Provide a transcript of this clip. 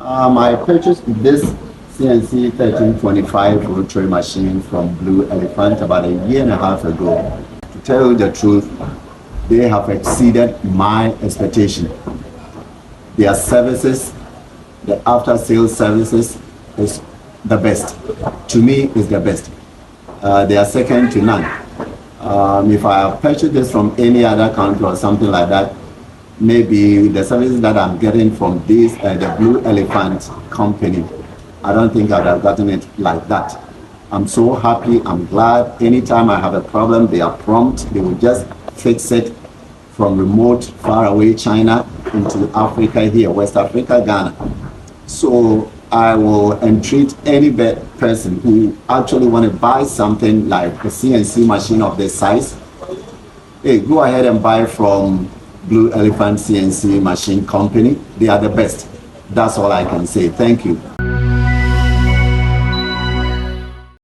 I purchased this CNC 1325 Rotary machine from Blue Elephant about a year and a half ago. To tell you the truth, they have exceeded my expectation. Their services, the after-sales services, is the best. To me, is the best. They are second to none. If I have purchased this from any other country or something like that, maybe the services that I'm getting from this, the Blue Elephant company, I don't think I'd have gotten it like that. I'm so happy, I'm glad. Anytime I have a problem, they are prompt. They will just fix it from remote, far away China into Africa here, West Africa, Ghana. So I will entreat any person who actually want to buy something like a CNC machine of this size. Hey, go ahead and buy from Blue Elephant CNC machine company. They are the best. That's all I can say. Thank you.